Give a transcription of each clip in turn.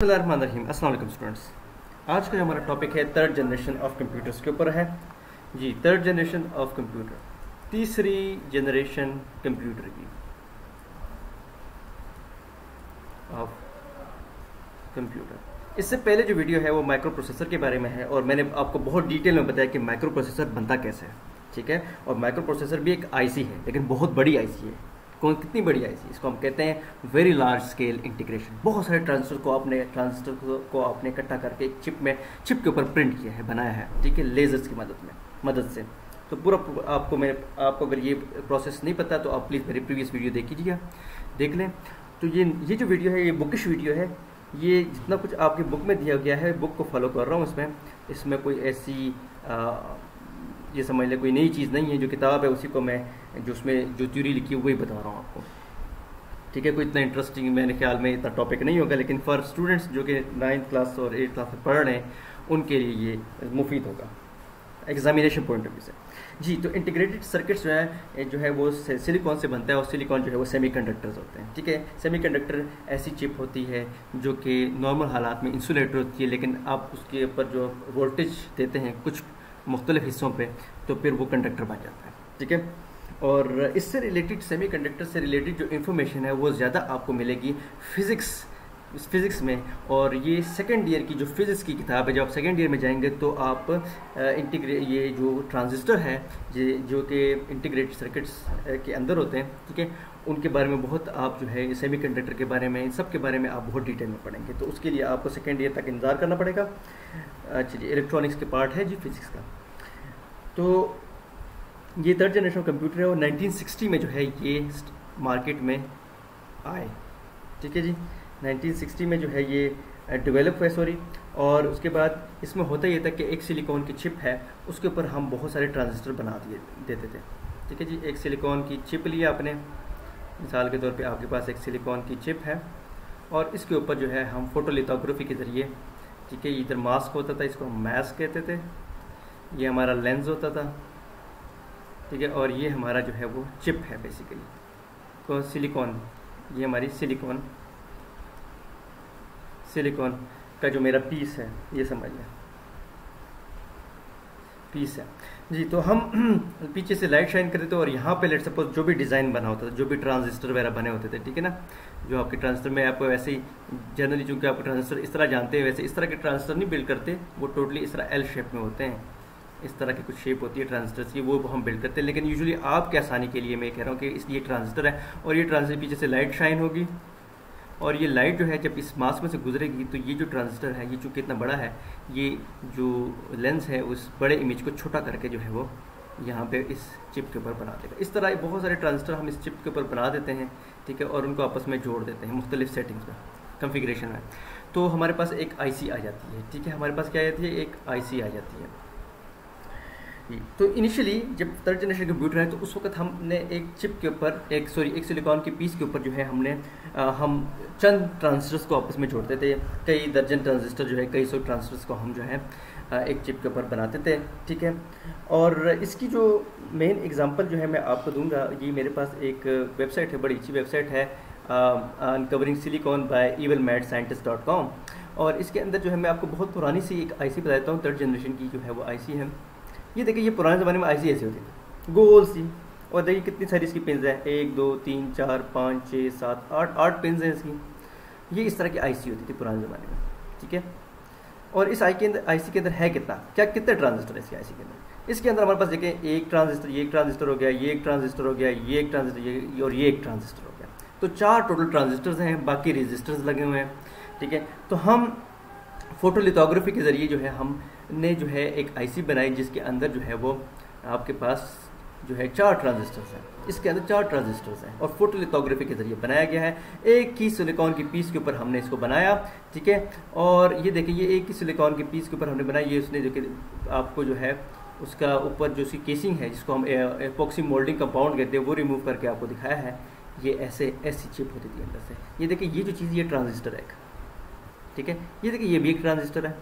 अस्सलाम वालेकुम स्टूडेंट्स। आज का हमारा टॉपिक है थर्ड जनरेशन ऑफ कंप्यूटर्स के ऊपर है जी। थर्ड जनरेशन ऑफ कंप्यूटर, तीसरी जनरेशन कंप्यूटर की ऑफ कंप्यूटर। इससे पहले जो वीडियो है वो माइक्रो प्रोसेसर के बारे में है और मैंने आपको बहुत डिटेल में बताया कि माइक्रो प्रोसेसर बनता कैसे है, ठीक है। और माइक्रो प्रोसेसर भी एक आईसी है, लेकिन बहुत बड़ी आईसी है। कौन कितनी बड़ी आईसी, इसको हम कहते हैं वेरी लार्ज स्केल इंटीग्रेशन। बहुत सारे ट्रांजिस्टर को आपने इकट्ठा करके एक चिप के ऊपर प्रिंट किया है, बनाया है, ठीक है, लेजर्स की मदद से। तो पूरा आपको अगर ये प्रोसेस नहीं पता तो आप प्लीज़ मेरी प्रीवियस वीडियो देख लें। तो ये जो वीडियो है ये बुकिश वीडियो है। ये जितना कुछ आपकी बुक में दिया गया है, बुक को फॉलो कर रहा हूँ। इसमें कोई ऐसी ये समझ लें कोई नई चीज़ नहीं है। जो किताब है उसी को मैं उसमें जो थ्योरी लिखी है वही बता रहा हूँ आपको, ठीक है। कोई इतना इंटरेस्टिंग मेरे ख्याल में इतना टॉपिक नहीं होगा, लेकिन फॉर स्टूडेंट्स जो कि 9th क्लास और 8th क्लास में पढ़ रहे हैं उनके लिए ये मुफीद होगा एग्जामिनेशन पॉइंट ऑफ व्यू से जी। तो इंटीग्रेटेड सर्किट्स जो है वो सिलिकॉन से बनता है और सिलिकॉन जो है वो सेमीकंडक्टर्स होते हैं, ठीक है। सेमीकंडक्टर ऐसी चिप होती है जो कि नॉर्मल हालात में इंसुलेटर होती है, लेकिन आप उसके ऊपर जो वोल्टेज देते हैं कुछ मुख्तलिफ हिस्सों पे तो फिर वो कंडक्टर बन जाता है, ठीक है। और इससे रिलेटेड सेमीकंडक्टर से रिलेटेड जो इन्फॉर्मेशन है वो ज़्यादा आपको मिलेगी फिज़िक्स में। और ये सेकेंड ईयर की जो फिज़िक्स की किताब है, जब आप सेकेंड ईयर में जाएंगे तो आप ये जो ट्रांजिस्टर है जो कि इंटीग्रेटेड सर्किट्स के अंदर होते हैं, ठीक है, उनके बारे में बहुत आप जो है सेमीकंडक्टर के बारे में, इन सब के बारे में आप बहुत डिटेल में पढ़ेंगे। तो उसके लिए आपको सेकेंड ईयर तक इंतज़ार करना पड़ेगा। अच्छा जी, इलेक्ट्रॉनिक्स के पार्ट है जी फिज़िक्स का। तो ये थर्ड जनरेशन कंप्यूटर है और 1960 में जो है ये मार्केट में आए, ठीक है जी। 1960 में जो है ये डेवलप हुए और उसके बाद इसमें होता ये था कि एक सिलिकॉन की चिप है, उसके ऊपर हम बहुत सारे ट्रांजिस्टर बना देते थे, ठीक है जी। एक सिलिकॉन की चिप लिया आपने, मिसाल के तौर पे आपके पास एक सिलिकॉन की चिप है और इसके ऊपर जो है हम फोटोलिथोग्राफी के ज़रिए, ठीक है, इधर मास्क होता था, इसको हम मास्क कहते थे, ये हमारा लेंस होता था, ठीक है, और ये हमारा जो है वो चिप है बेसिकली तो सिलिकॉन। ये हमारी सिलिकॉन का जो मेरा पीस है, ये समझ लें पीस है जी। तो हम पीछे से लाइट शाइन करते थे और यहाँ पे लेट सपोज जो भी डिज़ाइन बना होता था, जो भी ट्रांजिस्टर वगैरह बने होते थे, ठीक है ना। जो आपके ट्रांजिस्टर में आपको वैसे ही जनरली चूँकि आप ट्रांजिस्टर इस तरह जानते हैं, वैसे इस तरह के ट्रांजिस्टर नहीं बिल्ड करते, वो टोटली इस तरह एल शेप में होते हैं। इस तरह की कुछ शेप होती है ट्रांजिस्टर्स की, वो हम बिल्ड करते हैं। लेकिन यूजुअली आपके आसानी के लिए मैं कह रहा हूँ कि ये ट्रांजिस्टर है और ये ट्रांजिस्टर पीछे से लाइट शाइन होगी और ये लाइट जो है जब इस मास्क में से गुजरेगी तो ये जो ट्रांजिस्टर है, ये चूँकि इतना बड़ा है, ये जो लेंस है उस बड़े इमेज को छोटा करके जो है वो यहाँ पे इस चिप के ऊपर बना देगा। इस तरह बहुत सारे ट्रांजिस्टर हम इस चिप के ऊपर बना देते हैं, ठीक है, और उनको आपस में जोड़ देते हैं मुख्तलिफ सेटिंग्स में, कन्फिग्रेशन में। तो हमारे पास एक आईसी आ जाती है, ठीक है, हमारे पास क्या आ जाती है, एक आईसी आ जाती है। तो इनिशियली जब थर्ड जनरेशन कंप्यूटर है तो उस वक्त हमने एक चिप के ऊपर एक सिलिकॉन की पीस के ऊपर जो है हम चंद ट्रांजिस्टर्स को आपस में जोड़ते थे। कई दर्जन ट्रांजिस्टर जो है, कई सौ ट्रांजिस्टर्स को हम जो है एक चिप के ऊपर बनाते थे, ठीक है। और इसकी जो मेन एग्जांपल जो है मैं आपको दूंगा, ये मेरे पास एक वेबसाइट है, बड़ी अच्छी वेबसाइट है, अनकवरिंग सिलिकॉन बाय evilmadscientist.com। और इसके अंदर जो है मैं आपको बहुत पुरानी सी एक आईसी बताता हूँ, थर्ड जनरेशन की जो है वो आईसी है। ये देखिए, ये पुराने ज़माने में आईसी ऐसी होती थी, गोल सी, और देखिए कितनी सारी इसकी पिन्स हैं, 1 2 3 4 5 6 7 8 पिन्स हैं इसकी। ये इस तरह की आईसी होती थी पुराने ज़माने में, ठीक है। और इस आईसी के अंदर है कितने ट्रांजिस्टर है इसकी आईसी के अंदर। इसके अंदर हमारे पास देखें एक ट्रांजिस्टर, ये एक ट्रांजिस्टर हो गया, ये एक ट्रांजिस्टर हो गया, ये एक ट्रांजिस्टर, और ये एक ट्रांजिस्टर हो गया। तो 4 टोटल ट्रांजिस्टर्स हैं, बाकी रेजिस्टर्स लगे हुए हैं, ठीक है। तो हम फोटोलिथोग्राफी के ज़रिए जो है हमने जो है एक आईसी बनाई जिसके अंदर जो है वो आपके पास जो है 4 ट्रांजिस्टर्स हैं। इसके अंदर 4 ट्रांजिस्टर्स हैं और फोटोलिथोग्राफी के ज़रिए बनाया गया है। एक ही सिलिकॉन की पीस के ऊपर हमने इसको बनाया, ठीक है। और ये देखिए, ये एक ही सिलिकॉन की पीस के ऊपर हमने बनाया। ये उसने जो कि आपको जो है उसका ऊपर जो उसकी केसिंग है, जिसको हम एपॉक्सी मोल्डिंग कंपाउंड कहते हैं, वो रिमूव करके आपको दिखाया है। ये ऐसी चिप होती थी अंदर से। ये देखिए, ये जो चीज़, ये ट्रांजिस्टर है, ठीक है। ये देखिए, ये भी एक ट्रांजिस्टर है,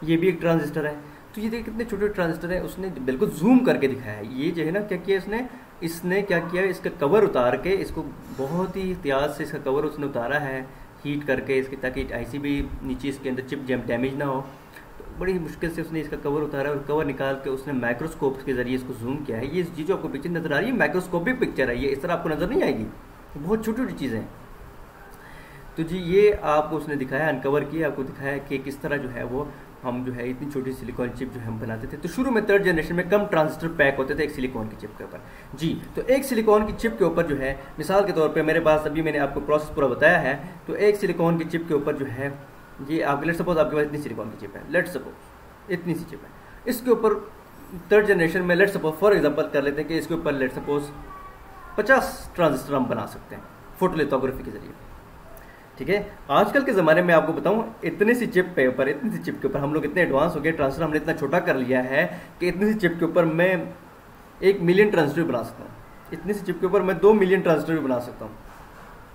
ये भी एक ट्रांजिस्टर है। तो ये देखिए कितने छोटे ट्रांजिस्टर हैं, उसने बिल्कुल जूम करके दिखाया है। ये जो है ना, क्या किया इसने क्या किया, इसका कवर उतार के, इसको बहुत ही इतिहास से इसका कवर उसने उतारा है। हीट करके इसकी, ताकि आईसी भी नीचे इसके अंदर चिप डैमेज ना हो। तो बड़ी मुश्किल से उसने इसका कवर उतारा और कवर निकाल के उसने माइक्रोस्कोप के ज़रिए इसको जूम किया है। ये जो आपको पिक्चर नज़र आ रही है माइक्रोस्कोपिक पिक्चर है, ये इस तरह आपको नज़र नहीं आएगी, बहुत छोटी छोटी चीज़ें हैं। तो जी ये आपको उसने दिखाया, अनकवर किया, आपको दिखाया कि किस तरह जो है वो हम जो है इतनी छोटी सिलिकॉन चिप जो हम बनाते थे। तो शुरू में 3rd जनरेशन में कम ट्रांजिस्टर पैक होते थे एक सिलिकॉन की चिप के ऊपर। जी तो एक सिलिकॉन की चिप के ऊपर जो है, मिसाल के तौर पे मेरे पास अभी मैंने आपको प्रोसेस पूरा बताया है, तो एक सिलिकॉन की चिप के ऊपर जो है ये आपके, लेट सपोज आपके पास इतनी सिलिकॉन की चिप है, लेट सपोज इतनी सी चिप है, इसके ऊपर 3rd जनरेशन में लेट सपोज फॉर एग्जाम्पल कर लेते हैं कि इसके ऊपर लेट सपोज 50 ट्रांजिस्टर हम बना सकते हैं फोटोलिथोग्राफी के जरिए। ठीक है, आजकल के ज़माने में आपको बताऊं, इतनी सी चिप के ऊपर, इतनी सी चिप के ऊपर हम लोग इतने एडवांस हो गए, ट्रांजिस्टर हमने इतना छोटा कर लिया है कि इतनी सी चिप के ऊपर मैं 1 मिलियन ट्रांजिस्टर बना सकता हूँ। इतनी सी चिप के ऊपर मैं 2 मिलियन ट्रांजिस्टर भी बना सकता हूँ,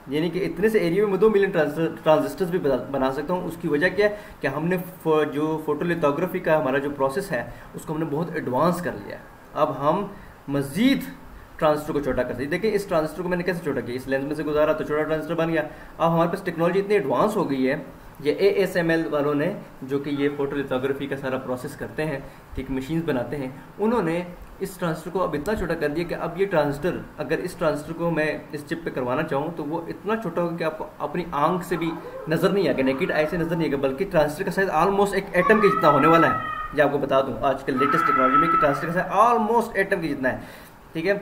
यानी कि इतने से एरिया में मैं 2 मिलियन ट्रांजिस्टर्स भी बना सकता हूँ। उसकी वजह क्या है कि हमने जो फोटोलिथोग्राफी का हमारा जो प्रोसेस है उसको हमने बहुत एडवांस कर लिया है। अब हम मज़ीद ट्रांजिस्टर को छोटा कर सकते। देखिए इस ट्रांजिस्टर को मैंने कैसे छोटा किया, इस लेंस में से गुजारा तो छोटा ट्रांजिस्टर बन गया। अब हमारे पास टेक्नोलॉजी इतनी एडवांस हो गई है, ये ASML वालों ने, जो कि ये फोटोलिथोग्राफी का सारा प्रोसेस करते हैं, ठीक मशीन्स बनाते हैं, उन्होंने इस ट्रांजिस्टर को अब इतना छोटा कर दिया कि अब ये ट्रांजिस्टर, अगर इस ट्रांजिस्टर को मैं इस चिप पे करवाना चाहूँ तो वो इतना छोटा होगा कि आपको अपनी आंख से भी नज़र नहीं आएगा, नेकेड आई से नज़र नहीं आएगा, बल्कि ट्रांजिस्टर का साइज ऑलमोस्ट एक एटम के जितना होने वाला है। ये आपको बता दूँ आजकल लेटेस्ट टेक्नोलॉजी में कि ट्रांजिस्टर का साइज ऑलमोस्ट एटम के जितना है। ठीक है,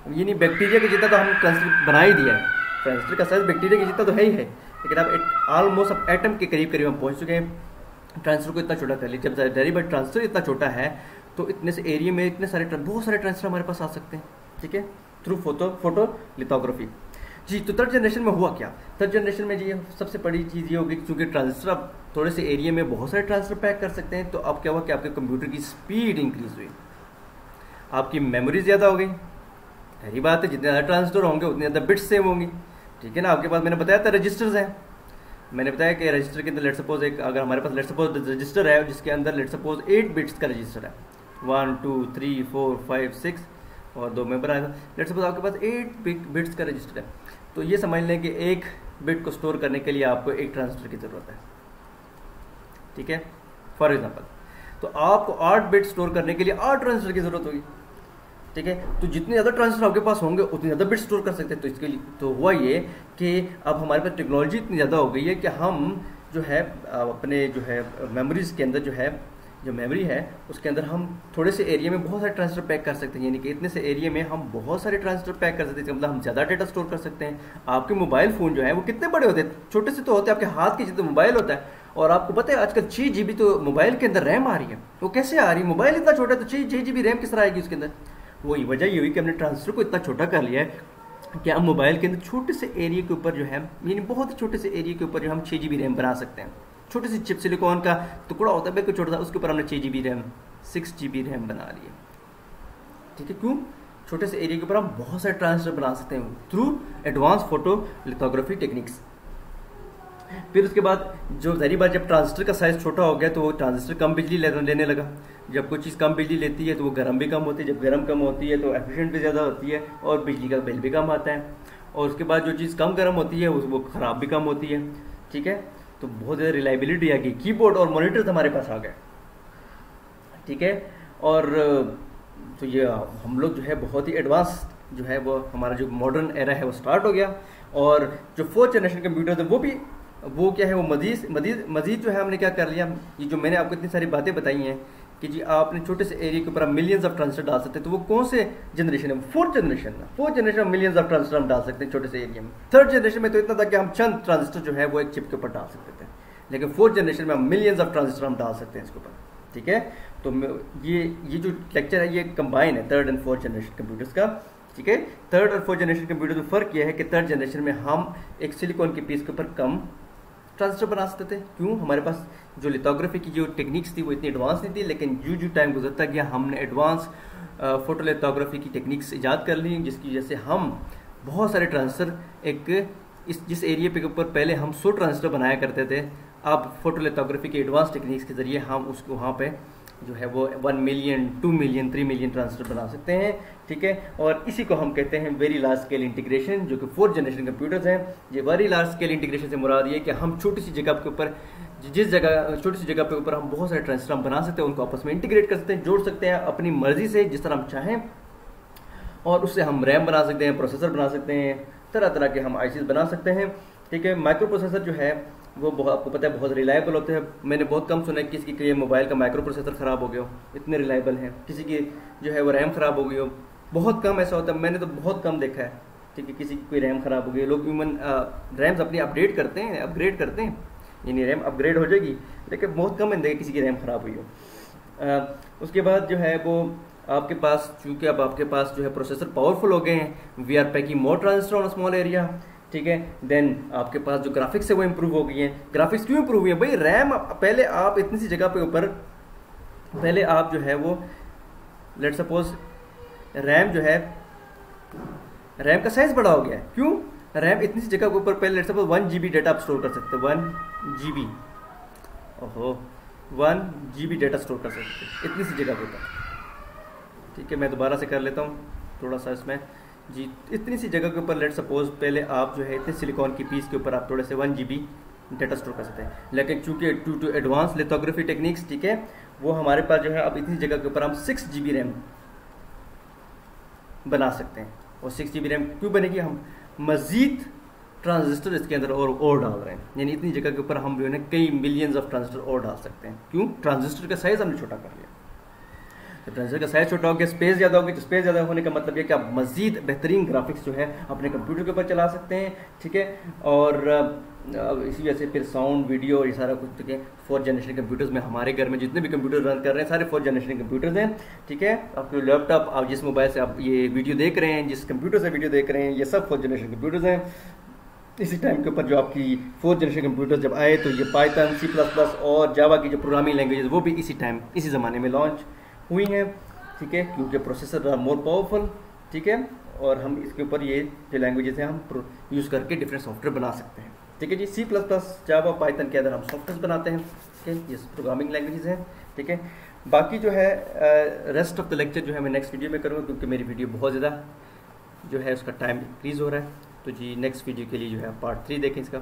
ये नहीं बैक्टीरिया के जितना तो हम ट्रांजिस्टर बना ही दिया है, ट्रांजिस्टर का साइज बैक्टीरिया के जितना तो है ही है, लेकिन अब ऑलमोस्ट अब एटम के करीब करीब हम पहुंच चुके हैं। ट्रांजिस्टर को इतना छोटा कर लिया, जब डेरिवेटिव ट्रांजिस्टर इतना छोटा है तो इतने से एरिया में इतने सारे बहुत सारे ट्रांजिस्टर हमारे पास आ सकते हैं। ठीक है, थ्रू फोटोलिथोग्राफी। जी तो 3rd जनरेशन में हुआ क्या, 3rd जनरेशन में जी सबसे बड़ी चीज़ ये होगी, क्योंकि ट्रांजिस्टर अब थोड़े से एरिया में बहुत सारे ट्रांजिस्टर पैक कर सकते हैं, तो अब क्या हुआ कि आपके कंप्यूटर की स्पीड इंक्रीज हुई, आपकी मेमोरी ज़्यादा हो गई। यही बात है, जितने ज़्यादा ट्रांजिस्टर होंगे उतनी ज़्यादा बिट्स सेव होंगी। ठीक है ना, आपके पास मैंने बताया था रजिस्टर्स हैं, मैंने बताया कि रजिस्टर के अंदर लेट सपोज एक, अगर हमारे पास लेट सपोज रजिस्टर है जिसके अंदर लेट सपोज 8 बिट्स का रजिस्टर है, 1 2 3 4 5 6 और 2 मेंबर आएगा, लेट सपोज आपके पास 8 बिट्स का रजिस्टर है, तो ये समझ लें कि एक बिट को स्टोर करने के लिए आपको एक ट्रांजिस्टर की ज़रूरत है। ठीक है, फॉर एग्जाम्पल, तो आपको 8 बिट स्टोर करने के लिए 8 ट्रांजिस्टर की ज़रूरत होगी। ठीक है, तो जितने ज़्यादा ट्रांजिस्टर आपके पास होंगे उतनी ज़्यादा बिट स्टोर कर सकते हैं। तो इसके लिए तो हुआ ये कि अब हमारे पास टेक्नोलॉजी इतनी ज़्यादा हो गई है कि हम जो है अपने जो है मेमोरीज के अंदर जो है, जो मेमोरी है उसके अंदर हम थोड़े से एरिया में बहुत सारे ट्रांजिस्टर पैक कर सकते हैं, यानी कि इतने से एरिया में हम बहुत सारे ट्रांजिस्टर पैक कर सकते हैं, मतलब हम ज़्यादा डेटा स्टोर कर सकते हैं। आपके मोबाइल फ़ोन जो है वो कितने बड़े होते हैं, छोटे से तो होते हैं, आपके हाथ के जितने मोबाइल होता है। और आपको पता है आजकल 6 GB तो मोबाइल के अंदर रैम आ रही है, वो कैसे आ रही है, मोबाइल इतना छोटा है तो 6 GB रैम किस तरह आएगी उसके अंदर। वही वजह ये हुई कि हमने ट्रांजिस्टर को इतना छोटा कर लिया है कि हम मोबाइल के अंदर छोटे से एरिया के ऊपर जो है, यानी बहुत ही छोटे से एरिया के ऊपर जो हम 6 GB रैम बना सकते हैं। छोटी सी चिप सिलिकॉन का टुकड़ा होता है बिल्कुल छोटा सा, उसके ऊपर हमने 6 GB रैम 6 GB रैम बना ली है। ठीक है, क्यों, छोटे से एरिया के ऊपर हम बहुत सारे ट्रांजिस्टर बना सकते हैं थ्रू एडवांस फोटोलिथोग्राफी टेक्निक्स। फिर उसके बाद जो जाहिर बात, जब ट्रांजिस्टर का साइज छोटा हो गया तो वो ट्रांजिस्टर कम बिजली लेने लगा। जब कोई चीज़ कम बिजली लेती है तो वो गर्म भी कम होती है, जब गर्म कम होती है तो एफिशिएंट भी ज़्यादा होती है और बिजली का बिल भी कम आता है। और उसके बाद जो चीज़ कम गर्म होती है वो ख़राब भी कम होती है। ठीक है, तो बहुत ज़्यादा रिलायबिलिटी आ गई, कीबोर्ड और मॉनिटर्स हमारे पास आ गए। ठीक है, और तो ये हम लोग जो है बहुत ही एडवांस जो है वो हमारा जो मॉडर्न एरा है वो स्टार्ट हो गया। और जो 4th जनरेशन कंप्यूटर है वो क्या है, वो मजीद जो है हमने क्या कर लिया, ये जो मैंने आपको इतनी सारी बातें बताई हैं कि जी आपने छोटे से एरिया के ऊपर आप मिलियंस ऑफ ट्रांजिस्टर डाल सकते हैं, तो वो कौन से जनरेशन है, 4th जनरेशन में। 4th जनरेशन में मिलियंस ऑफ ट्रांजिस्टर हम डाल सकते हैं छोटे से एरिया में। 3rd जनरेशन में तो इतना था कि हम चंद ट्रांजिस्टर जो है वो एक चिप के ऊपर डाल सकते थे, लेकिन 4th जनरेशन में हम मिलियंस ऑफ ट्रांजिस्टर हम डाल सकते हैं इसके ऊपर। ठीक है, तो ये जो लेक्चर है ये कंबाइन है 3rd and 4th generation computers का। ठीक है, 3rd और 4th जनरेशन कंप्यूटर में फ़र्क यह है कि 3rd जनरेशन में हम एक सिलिकॉन के पीस के ऊपर कम ट्रांजिस्टर बना सकते थे। क्यों, हमारे पास जो लिथोग्राफी की जो टेक्निक्स थी वो इतनी एडवांस नहीं थी, लेकिन जो टाइम गुजरता गया हमने एडवांस फोटोलिथोग्राफी की टेक्निक्स ईजाद कर ली, जिसकी वजह से हम बहुत सारे ट्रांजिस्टर जिस एरिया पे ऊपर पहले हम 100 ट्रांजिस्टर बनाया करते थे, अब फोटोलिथोग्राफी की एडवांस टेक्निक्स के जरिए हम उसको वहाँ पे जो है वो 1 मिलियन, 2 मिलियन, 3 मिलियन ट्रांजिस्टर बना सकते हैं, ठीक है। और इसी को हम कहते हैं वेरी लार्ज स्केल इंटीग्रेशन, जो कि 4th जनरेशन कंप्यूटर्स हैं। ये वेरी लार्ज स्केल इंटीग्रेशन से मुराद ये कि हम छोटी सी जगह के ऊपर, छोटी सी जगह पे ऊपर हम बहुत सारे ट्रांजिस्टर हम बना सकते हैं, उनको आपस में इंटीग्रेट कर सकते हैं, जोड़ सकते हैं अपनी मर्जी से जिस तरह हम चाहें, और उससे हम रैम बना सकते हैं, प्रोसेसर बना सकते हैं, तरह तरह के हम आईसीज बना सकते हैं, ठीक है। माइक्रो प्रोसेसर जो है वो बहुत, आपको पता है, बहुत रिलायबल होते हैं। मैंने बहुत कम सुना है किसी की मोबाइल का माइक्रो प्रोसेसर ख़राब हो गया हो, इतने रिलायबल हैं। किसी की जो है वो रैम ख़राब हो गई हो, बहुत कम ऐसा होता है, मैंने तो बहुत कम देखा है, ठीक है। किसी की कोई रैम ख़राब हो गई, लोग इवन रैम्स अपनी अपडेट करते हैं, अपग्रेड करते हैं, यानी रैम अपग्रेड हो जाएगी, लेकिन बहुत कम मैंने देखा किसी की रैम ख़राब हुई हो। उसके बाद जो है वो आपके पास, चूँकि अब आपके पास जो है प्रोसेसर पावरफुल हो गए हैं, we are packing more transistor on small area, ठीक है। देन आपके पास जो ग्राफिक्स है वो इम्प्रूव हो गई है। ग्राफिक्स क्यों इम्प्रूव हुई है भाई? रैम, पहले आप इतनी सी जगह पे ऊपर, पहले आप जो है वो लेट सपोज रैम जो है, रैम का साइज बड़ा हो गया है। क्यों? रैम इतनी सी जगह के ऊपर पहले लेट सपोज 1 GB डेटा आप स्टोर कर सकते हैं, 1 GB, ओहो 1 GB डेटा स्टोर कर सकते हैं इतनी सी जगह के ऊपर, ठीक है। मैं दोबारा से कर लेता हूँ थोड़ा सा इसमें जी। इतनी सी जगह के ऊपर लेट सपोज पहले आप जो है इतने सिलिकॉन की पीस के ऊपर आप थोड़े से 1 GB डेटा स्टोर कर सकते हैं, लेकिन चूंकि टू एडवांस लिथोग्राफी टेक्निक्स, ठीक है, वो हमारे पास जो है अब इतनी जगह के ऊपर हम 6 GB रैम बना सकते हैं। और 6 GB रैम क्यों बनेगी? हम मजीद ट्रांजिस्टर इसके अंदर और डाल रहे हैं, यानी इतनी जगह के ऊपर हम जो है ना कई मिलियंस ऑफ ट्रांजिस्टर और डाल सकते हैं। क्यों? ट्रांजिस्टर का साइज हमने छोटा कर लिया। तो ट्रांजिस्टर का साइज छोटा हो गया, स्पेस ज़्यादा होगी, तो स्पेस ज़्यादा होने का मतलब ये कि आप मजीद बेहतरीन ग्राफिक्स जो है अपने कंप्यूटर के ऊपर चला सकते हैं, ठीक है। और इसी वजह से फिर साउंड, वीडियो, ये सारा कुछ, ठीक है। 4th जनरेशन कंप्यूटर्स में, हमारे घर में जितने भी कंप्यूटर रन कर रहे हैं सारे 4th जनरेशन कंप्यूटर्स हैं, ठीक है। आपके लैपटॉप, आप जिस मोबाइल से आप ये वीडियो देख रहे हैं, जिस कंप्यूटर से वीडियो देख रहे हैं, ये सब 4th जनरेशन कंप्यूटर्स हैं। इसी टाइम के ऊपर जो आपकी 4th जनरेशन कंप्यूटर जब आए तो ये पाइथन, C++ और जावा की जो प्रोग्रामिंग लैंग्वेजेस वो भी इसी टाइम, इसी ज़माने में लॉन्च हुई हैं, ठीक है, क्योंकि प्रोसेसर आर मोर पावरफुल, ठीक है। और हम इसके ऊपर ये जो लैंग्वेजेस हैं हम यूज़ करके डिफरेंट सॉफ्टवेयर बना सकते हैं, ठीक है जी। C++, जावा, पाइथन के अंदर हम सॉफ्टवेयर बनाते हैं, ठीक है, ये प्रोग्रामिंग लैंग्वेजेस हैं, ठीक है। बाकी जो है रेस्ट ऑफ द लेक्चर जो है मैं नेक्स्ट वीडियो में करूँगा, क्योंकि मेरी वीडियो बहुत ज़्यादा जो है उसका टाइम इंक्रीज़ हो रहा है। तो जी नेक्स्ट वीडियो के लिए जो है पार्ट 3 देखें इसका।